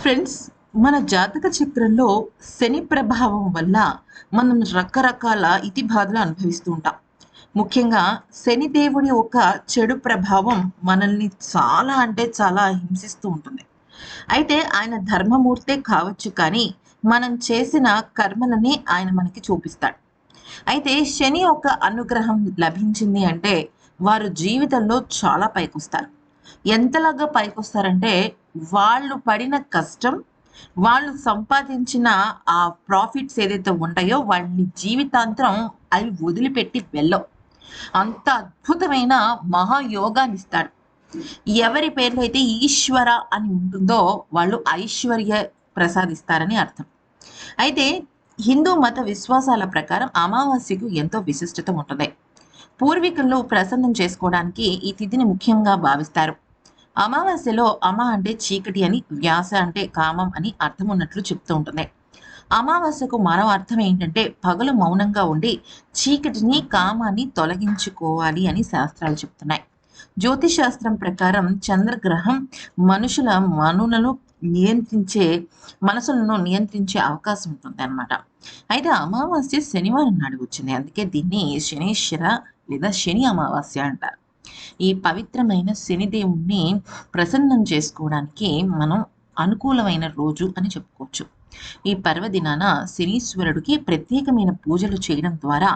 Friends, మన జాతక చక్రంలో శని ప్రభావం వల్ల మనం రకరకాల ఇతి బాధలు అనుభవిస్తూ ఉంటాం. ముఖ్యంగా శని దేవుడి ఒక చెడు ప్రభావం మనల్ని చాలా అంటే చాలా హింసిస్తూ ఉంటుంది. అయితే ఆయన ధర్మమూర్తే కావచ్చు కానీ మనం చేసిన కర్మలని ఆయన మనకి చూపిస్తాడు. అయితే శని యొక్క అనుగ్రహం లభించింది అంటే వారు జీవితంలో చాలా పైకొస్తారు. ఎంతలాగా పైకొస్తారంటే వాళ్ళు పడిన కష్టం, వాళ్ళు సంపాదించిన ఆ ప్రాఫిట్స్ ఏదైతే ఉంటాయో వాటిని జీవితాంతం అవి వదిలిపెట్టి వెళ్ళవు. అంత అద్భుతమైన మహాయోగాన్నిస్తాడు. ఎవరి పేర్లో అయితే ఈశ్వర అని ఉంటుందో వాళ్ళు ఐశ్వర్య ప్రసాదిస్తారని అర్థం. అయితే హిందూ మత విశ్వాసాల ప్రకారం అమావాస్యకు ఎంతో విశిష్టత ఉంటుంది. పూర్వీకులు ప్రసన్నం చేసుకోవడానికి ఈ తిథిని ముఖ్యంగా భావిస్తారు. అమావాస్యలో అమ అంటే చీకటి అని, వ్యాస అంటే కామం అని అర్థం ఉన్నట్లు చెప్తూ ఉంటుంది. అమావాస్యకు మరో అర్థం ఏంటంటే పగలు మౌనంగా ఉండి చీకటిని కామాన్ని తొలగించుకోవాలి అని శాస్త్రాలు చెప్తున్నాయి. జ్యోతిష్ శాస్త్రం ప్రకారం చంద్రగ్రహం మనుషుల మనసులను నియంత్రించే అవకాశం ఉంటుంది అన్నమాట. అయితే అమావాస్య శనివారం నాడు వచ్చింది, అందుకే దీన్ని శనీశ్వర లేదా శని అమావాస్య అంటారు. ఈ పవిత్రమైన శనిదేవుణ్ణి ప్రసన్నం చేసుకోవడానికి మనం అనుకూలమైన రోజు అని చెప్పుకోవచ్చు. ఈ పర్వదినాన శనీశ్వరుడికి ప్రత్యేకమైన పూజలు చేయడం ద్వారా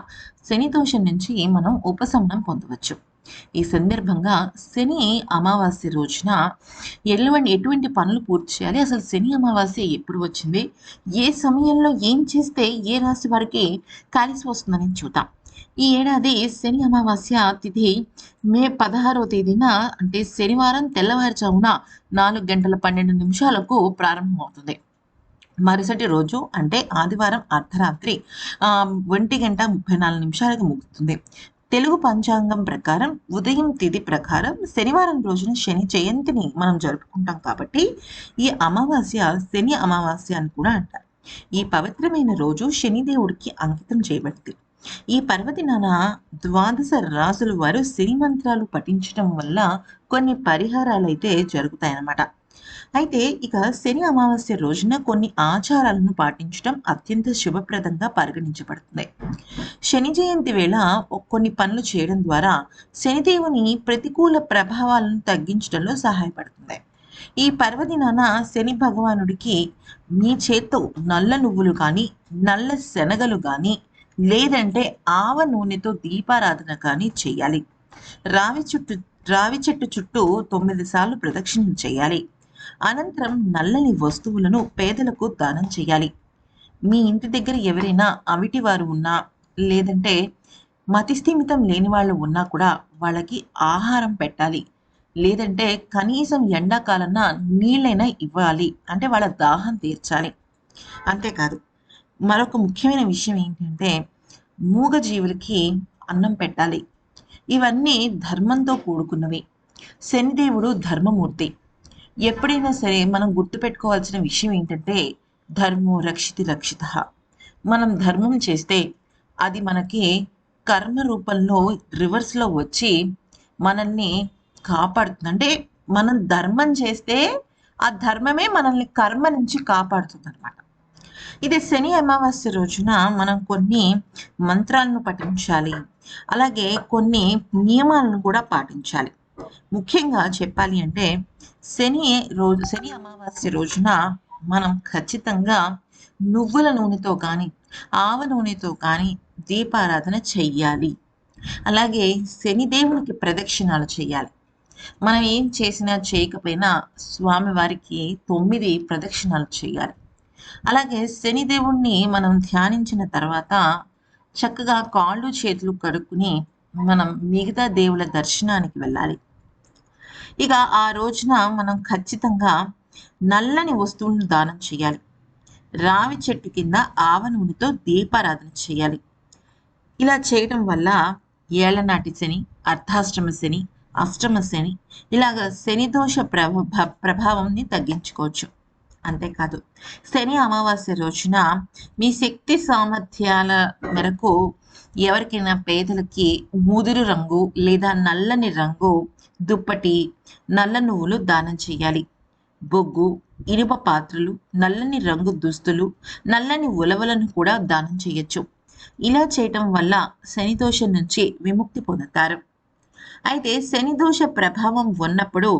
శని దోషం నుంచి మనం ఉపశమనం పొందవచ్చు. ఈ సందర్భంగా శని అమావాస్య రోజున ఎటువంటి పనులు పూర్తి చేయాలి, అసలు శని అమావాస్య ఎప్పుడు వచ్చింది, ఏ సమయంలో ఏం చేస్తే ఏ రాశి వారికి కలిసి వస్తుందని చూద్దాం. ఈ ఏడాది శని అమావాస్య తిథి మే 16వ తేదీన అంటే శనివారం తెల్లవారుజామున 4:12 ప్రారంభమవుతుంది. మరుసటి రోజు అంటే ఆదివారం అర్ధరాత్రి 1:34 ముగుస్తుంది. తెలుగు పంచాంగం ప్రకారం ఉదయం తిథి ప్రకారం శనివారం రోజున శని జయంతిని మనం జరుపుకుంటాం కాబట్టి ఈ అమావాస్య శని అమావాస్య అని కూడా అంటారు. ఈ పవిత్రమైన రోజు శనిదేవుడికి అంకితం చేయబడింది. ఈ పర్వదినాన ద్వాదశ రాసుల వారు శని మంత్రాలు పఠించడం వల్ల కొన్ని పరిహారాలు అయితే జరుగుతాయన్నమాట. అయితే ఇక శని అమావాస్య రోజున కొన్ని ఆచారాలను పాటించడం అత్యంత శుభప్రదంగా పరిగణించబడుతుంది. శని జయంతి వేళ కొన్ని పనులు చేయడం ద్వారా శనిదేవుని ప్రతికూల ప్రభావాలను తగ్గించడంలో సహాయపడుతుంది. ఈ పర్వదినాన శని భగవానుడికి మీ చేత్తో నల్ల నువ్వులు కానీ, నల్ల శనగలు కానీ, లేదంటే ఆవ నూనెతో దీపారాధన కానీ చేయాలి. రావి చెట్టు చుట్టూ 9 సార్లు ప్రదక్షిణం చేయాలి. అనంతరం నల్లని వస్తువులను పేదలకు దానం చేయాలి. మీ ఇంటి దగ్గర ఎవరైనా అవిటి వారు ఉన్నా, లేదంటే మతిస్థిమితం లేని వాళ్ళు ఉన్నా కూడా వాళ్ళకి ఆహారం పెట్టాలి. లేదంటే కనీసం ఎండాకాలన నీళ్ళైనా ఇవ్వాలి, అంటే వాళ్ళ దాహం తీర్చాలి. అంతేకాదు, మరొక ముఖ్యమైన విషయం ఏంటంటే మూగజీవులకి అన్నం పెట్టాలి. ఇవన్నీ ధర్మంతో కూడుకున్నవి. శనిదేవుడు ధర్మమూర్తి. ఎప్పుడైనా సరే మనం గుర్తుపెట్టుకోవాల్సిన విషయం ఏంటంటే ధర్మో రక్షితి రక్షిత. మనం ధర్మం చేస్తే అది మనకి కర్మ రూపంలో రివర్స్లో వచ్చి మనల్ని కాపాడుతుంది. అంటే మనం ధర్మం చేస్తే ఆ ధర్మమే మనల్ని కర్మ నుంచి కాపాడుతుంది అనమాట. ఇది శని అమావాస్య రోజున మనం కొన్ని మంత్రాలను పఠించాలి, అలాగే కొన్ని నియమాలను కూడా పాటించాలి. ముఖ్యంగా చెప్పాలి అంటే శని అమావాస్య రోజున మనం ఖచ్చితంగా నువ్వుల నూనెతో కానీ, ఆవ నూనెతో కానీ దీపారాధన చెయ్యాలి. అలాగే శనిదేవునికి ప్రదక్షిణాలు చేయాలి. మనం ఏం చేసినా చేయకపోయినా స్వామివారికి 9 ప్రదక్షిణాలు చేయాలి. అలాగే శనిదేవుణ్ణి మనం ధ్యానించిన తర్వాత చక్కగా కాళ్ళు చేతులు కడుక్కుని మనం మిగతా దేవుల దర్శనానికి వెళ్ళాలి. ఇక ఆ రోజున మనం ఖచ్చితంగా నల్లని వస్తువులను దానం చేయాలి. రావి చెట్టు కింద ఆవ నూనెతో దీపారాధన చేయాలి. ఇలా చేయడం వల్ల ఏళ్లనాటి శని, అర్ధాష్టమ శని, అష్టమ శని ఇలాగ శని దోష ప్రభావంని తగ్గించుకోవచ్చు. అంతేకాదు, శని అమావాస్య రోజున మీ శక్తి సామర్థ్యాల మేరకు ఎవరికైనా పేదలకి ముదురు రంగు లేదా నల్లని రంగు దుప్పటి, నల్ల నువ్వులు దానం చేయాలి. బొగ్గు, ఇనుప పాత్రలు, నల్లని రంగు దుస్తులు, నల్లని ఉలవలను కూడా దానం చేయొచ్చు. ఇలా చేయటం వల్ల శని దోషం నుంచి విముక్తి పొందుతారు. అయితే శని దోష ప్రభావం ఉన్నప్పుడు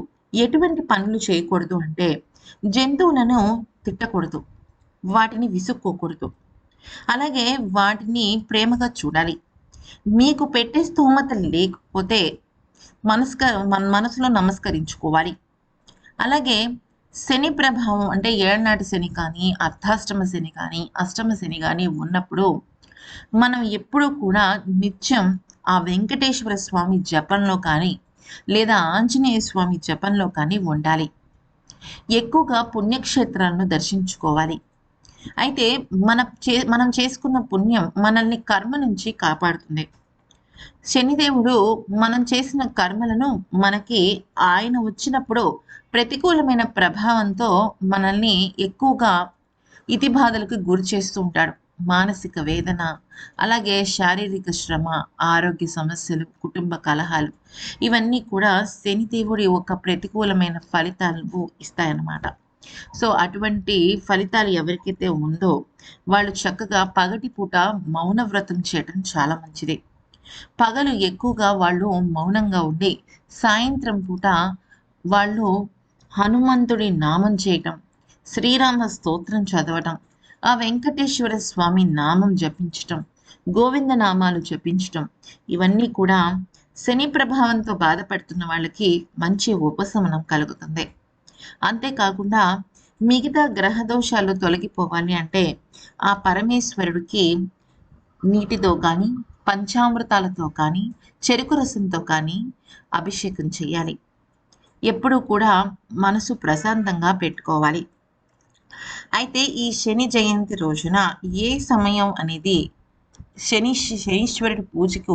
ఎటువంటి పనులు చేయకూడదు అంటే జంతువులను తిట్టకూడదు, వాటిని విసుక్కోకూడదు, అలాగే వాటిని ప్రేమగా చూడాలి. మీకు పెట్టే స్తోమత లేకపోతే మన మనసులో నమస్కరించుకోవాలి. అలాగే శని ప్రభావం అంటే ఏళ్ళనాటి శని కానీ, అర్ధాష్టమ శని కానీ, అష్టమ శని కానీ ఉన్నప్పుడు మనం ఎప్పుడూ కూడా నిత్యం ఆ వెంకటేశ్వర స్వామి జపంలో కానీ లేదా ఆంజనేయ స్వామి జపంలో కానీ ఉండాలి. ఎక్కువగా పుణ్యక్షేత్రాలను దర్శించుకోవాలి. అయితే మనం చేసుకున్న పుణ్యం మనల్ని కర్మ నుంచి కాపాడుతుంది. శనిదేవుడు మనం చేసిన కర్మలను మనకి ఆయన వచ్చినప్పుడు ప్రతికూలమైన ప్రభావంతో మనల్ని ఎక్కువగా ఇతి బాధలకు గురి చేస్తూ ఉంటాడు. మానసిక వేదన, అలాగే శారీరక శ్రమ, ఆరోగ్య సమస్యలు, కుటుంబ కలహాలు ఇవన్నీ కూడా శనిదేవుడి ఒక ప్రతికూలమైన ఫలితాలను ఇస్తాయన్నమాట. సో అటువంటి ఫలితాలు ఎవరికైతే ఉందో వాళ్ళు చక్కగా పగటిపూట మౌన వ్రతం చేయడం చాలా మంచిది. పగలు ఎక్కువగా వాళ్ళు మౌనంగా ఉండి సాయంత్రం పూట వాళ్ళు హనుమంతుడి నామం చేయటం, శ్రీరామ స్తోత్రం చదవటం, ఆ వెంకటేశ్వర స్వామి నామం జపించటం, గోవింద నామాలు జపించటం ఇవన్నీ కూడా శని ప్రభావంతో బాధపడుతున్న వాళ్ళకి మంచి ఉపశమనం కలుగుతుంది. అంతేకాకుండా మిగతా గ్రహ దోషాలు తొలగిపోవాలి అంటే ఆ పరమేశ్వరుడికి నీటితో కానీ, పంచామృతాలతో కానీ, చెరుకు రసంతో కానీ అభిషేకం చేయాలి. ఎప్పుడూ కూడా మనసు ప్రశాంతంగా పెట్టుకోవాలి. అయితే ఈ శని జయంతి రోజున ఏ సమయం అనేది శనీశ్వరుడి పూజకి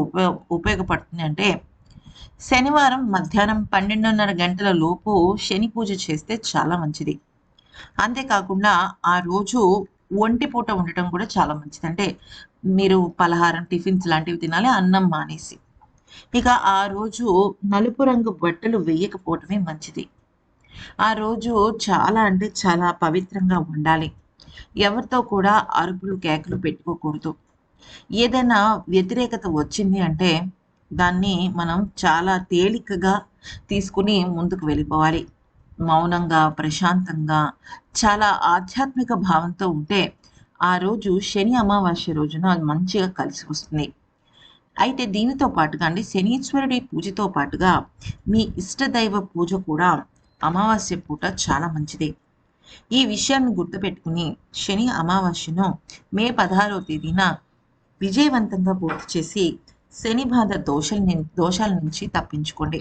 ఉపయోగపడుతుంది అంటే శనివారం మధ్యాహ్నం 12:30 గంటల లోపు శని పూజ చేస్తే చాలా మంచిది. అంతేకాకుండా ఆ రోజు ఒంటి పూట ఉండటం కూడా చాలా మంచిది. అంటే మీరు పలహారం, టిఫిన్స్ లాంటివి తినాలి, అన్నం మానేసి. ఇక ఆ రోజు నలుపు రంగు బట్టలు వేయకపోవటమే మంచిది. ఆ రోజు చాలా అంటే చాలా పవిత్రంగా ఉండాలి. ఎవరితో కూడా అరుపులు కేకలు పెట్టుకోకూడదు. ఏదైనా వ్యతిరేకత వచ్చింది అంటే దాన్ని మనం చాలా తేలికగా తీసుకుని ముందుకు వెళ్ళిపోవాలి. మౌనంగా, ప్రశాంతంగా, చాలా ఆధ్యాత్మిక భావంతో ఉంటే ఆ రోజు శని అమావాస్య రోజున మంచిగా కలిసి వస్తుంది. అయితే దీనితో పాటుగా అండి శనీశ్వరుడి పూజతో పాటుగా మీ ఇష్టదైవ పూజ కూడా అమావాస్య పూట చాలా మంచిది. ఈ విషయాన్ని గుర్తుపెట్టుకుని శని అమావాస్యను మే 16వ తేదీన విజయవంతంగా పూర్తి చేసి శని బాధ దోషాల నుంచి తప్పించుకోండి.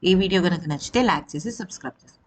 ఈ వీడియో కనుక నచ్చితే లైక్ చేసి సబ్స్క్రైబ్ చేసుకోండి.